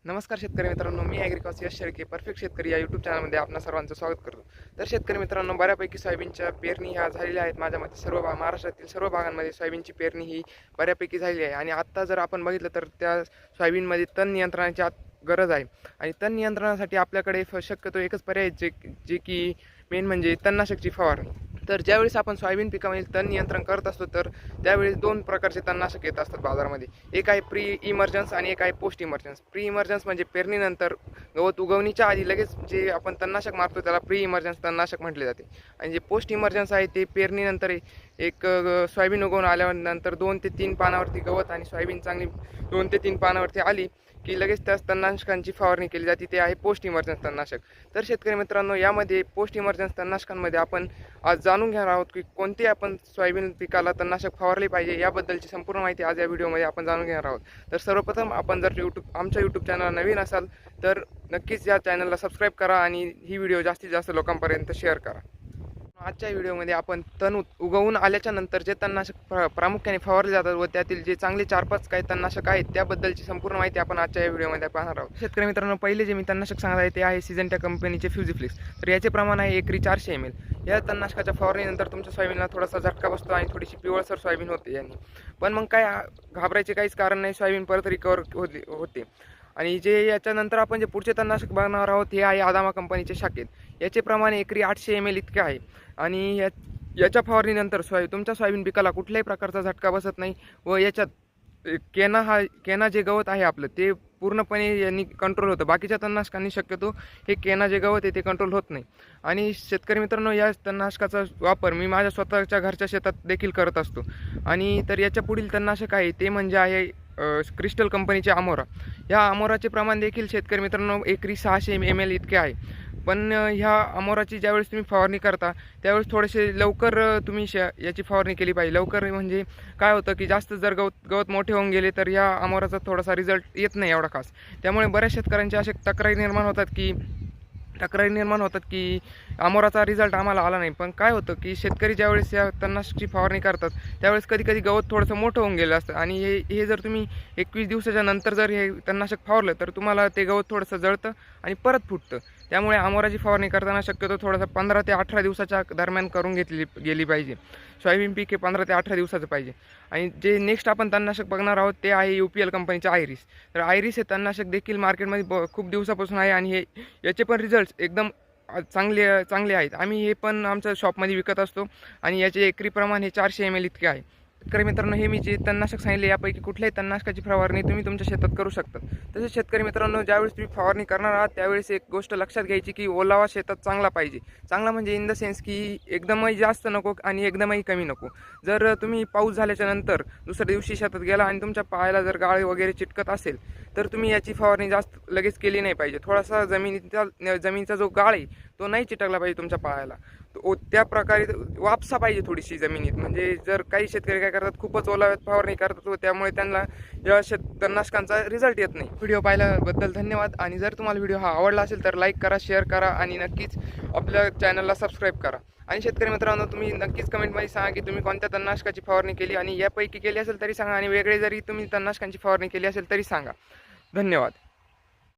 नमस्कार शेतकरी मित्रांनो, मी ॲग्रिकॉस यश शेळके परफेक्ट शेतकरी या यूट्यूब चॅनलमध्ये आपणा सर्वांचं स्वागत करतो. तर शेतकरी मित्रांनो, बऱ्यापैकी सोयाबीनच्या पेरणी ह्या झालेल्या आहेत. माझ्या मते महाराष्ट्रातील सर्व भागांमध्ये सोयाबीनची पेरणी ही बऱ्यापैकी झालेली आहे. आणि आत्ता जर आपण बघितलं तर त्या सोयाबीनमध्ये तण नियंत्रणाची गरज आहे. आणि तण नियंत्रणासाठी आपल्याकडे शक्यतो एकच पर्याय जे की मेन म्हणजे तणनाशकची फवारणी. तर ज्यावेळेस आपण सोयाबीन पिकामध्ये तण नियंत्रण करत असतो तर त्यावेळेस दोन प्रकारचे तणनाशक येत असतात बाजारामध्ये. एक आहे प्री इमर्जन्स आणि एक आहे पोस्ट इमर्जन्स. प्री इमर्जन्स म्हणजे पेरणीनंतर गवत उगवणीच्या आधी लगेच जे आपण तणनाशक मारतो त्याला प्री इमर्जन्स तणनाशक म्हटले जाते. आणि जे पोस्ट इमर्जन्स आहे ते पेरणीनंतर एक सोयाबीन उगवून आल्यानंतर 2 ते 3 पानावरती गवत आणि सोयाबीन चांगली 2 ते 3 पानावरती आली की लगेच त्या तणनाशकांची फवारणी केली जाते. ते आहे पोस्ट इमर्जन्स तणनाशक. तर शेतकरी मित्रांनो, यामध्ये पोस्ट इमर्जन्स तणनाशकांमध्ये आपण आज जाणून घेणार आहोत की कोणते आपण सोयाबीन पिकाला तणनाशक फवारले पाहिजे, याबद्दलची संपूर्ण माहिती आज या व्हिडिओमध्ये आपण जाणून घेणार आहोत. तर सर्वप्रथम आपण जर आमच्या यूट्यूब चॅनलला नवीन असाल तर नक्कीच या चॅनलला सबस्क्राईब करा आणि ही व्हिडिओ जास्तीत जास्त लोकांपर्यंत शेअर करा. आजच्या व्हिडिओमध्ये आपण तण उगवून आल्याच्या नंतर जे तणनाशक प्रामुख्याने फवारले जातात व त्यातील जे चांगले 4-5 काही तणनाशक आहेत त्याबद्दलची संपूर्ण माहिती आपण आजच्या या व्हिडिओमध्ये पाहणार आहोत. शेतकरी मित्रांनो, पहिले जे मी तणनाशक सांगत आहे ते आहे सिजंटा कंपनीचे फ्युजीफ्लिक्स. तर याचे प्रमाण आहे एकरी 400 ml. या तणनाशकाच्या फवारणीनंतर तुमच्या सोयाबीनला थोडासा झटका बसतो आणि थोडीशी पिवळसर सोयाबीन होते यांनी. पण मग काय घाबरायचे काहीच कारण नाही, सोयाबीन परत रिकवर होते. आणि जे याच्यानंतर आपण जे पुढचे तणनाशक बघणार आहोत हे आहे आदामा कंपनीचे शाखेत. याचे प्रमाण एकरी 800 ml इतके आहे. आणि याच्या फवारणीनंतर तुमच्या सोयाबीन पिकाला कुठल्याही प्रकारचा झटका बसत नाही व याच्यात केना जे गवत आहे आपलं ते पूर्णपणे यांनी कंट्रोल होतं. बाकीच्या तणनाशकांनी शक्यतो हे केना जे गवत आहे ते कंट्रोल होत नाही. आणि शेतकरी मित्रांनो, या तणनाशकाचा वापर मी माझ्या स्वतःच्या घरच्या शेतात देखील करत असतो. आणि तर याच्या पुढील तणनाशक आहे ते म्हणजे आहे क्रिस्टल कंपनीचे अमोरा. या अमोराचे प्रमाण देखील शेतकरी मित्रांनो एकरी 600 ml इतके आहे. पण ह्या अमोराची ज्यावेळेस तुम्ही फवारणी करता त्यावेळेस थोडेसे लवकर तुम्ही याची फवारणी केली पाहिजे. लवकर म्हणजे काय होतं की जास्त जर गवत मोठे होऊन गेले तर ह्या अमोराचा थोडासा रिझल्ट येत नाही एवढा खास. त्यामुळे बऱ्याच शेतकऱ्यांच्या अशा तक्रारी निर्माण होतात की अमोराचा रिझल्ट आम्हाला आला नाही. पण काय होतं की शेतकरी ज्यावेळेस या तणनाशकाची फवारणी करतात त्यावेळेस कधी गवत थोडंसं मोठं होऊन गेलं असतं. आणि हे जर तुम्ही 21 दिवसाच्या नंतर जर हे तणनाशक फवारलं तर तुम्हाला ते गवत थोडंसं जळतं आणि परत फुटतं. त्यामुळे अमोराची फवारणी करताना शक्यतो थोडंसं 15 ते 18 दिवसाच्या दरम्यान करून गेली पाहिजे. सोयाबीन पीक हे 15 ते 18 दिवसाचं पाहिजे. आणि जे नेक्स्ट आपण तणनाशक बघणार आहोत ते आहे UPL कंपनीचे आयरिस. तर आयरिस हे तणनाशक देखील मार्केटमध्ये खूप दिवसापासून आहे आणि याचे पण रिझल्ट एकदम चांगले आहेत. आम्ही हे पण आमच्या शॉपमध्ये विकत असतो आणि याचे एकरी प्रमाण हे 400 ml इतके आहे. शेतकरी मित्रांनो, हे मी जे तणनाशक सांगितले यापैकी कुठल्याही तणनाशकाची फवारणी तुम्ही तुमच्या शेतात करू शकता. तसेच शेतकरी मित्रांनो, ज्यावेळेस तुम्ही फवारणी करणार आहात त्यावेळेस एक गोष्ट लक्षात घ्यायची की ओलावा शेतात चांगला पाहिजे. चांगला म्हणजे इन द सेन्स की एकदमही जास्त नको आणि एकदमही कमी नको. जर तुम्ही पाऊस झाल्याच्या नंतर दुसऱ्या दिवशी शेतात गेला आणि तुमच्या पायाला जर गाळ वगैरे चिटकत असेल तर तुम्ही याची फवारणी जास्त लगेच केली नाही पाहिजे. थोडासा जमिनीचा जो गाळ आहे तो नाही चिटकला पाहिजे तुमच्या पायाला. त्या प्रकारे वापसा पाहिजे थोडीशी जमिनीत. म्हणजे जर काही शेतकरी काय करतात, खूपच ओलाव्यात फवारणी करतात व त्यामुळे त्यांना या तणनाशकांचा रिझल्ट येत नाही. व्हिडिओ पाहिल्याबद्दल धन्यवाद. आणि जर तुम्हाला व्हिडिओ हा आवडला असेल तर लाईक करा, शेअर करा आणि नक्कीच आपल्या चॅनलला सबस्क्राईब करा. आणि शेतकरी मित्रांनो, तुम्ही नक्कीच कमेंटमध्ये सांगा की तुम्ही कोणत्या तणनाशकाची फवारणी केली आणि यापैकी केली असेल तरी सांगा आणि वेगळे जरी तुम्ही तणनाशकांची फवारणी केली असेल तरी सांगा. धन्यवाद.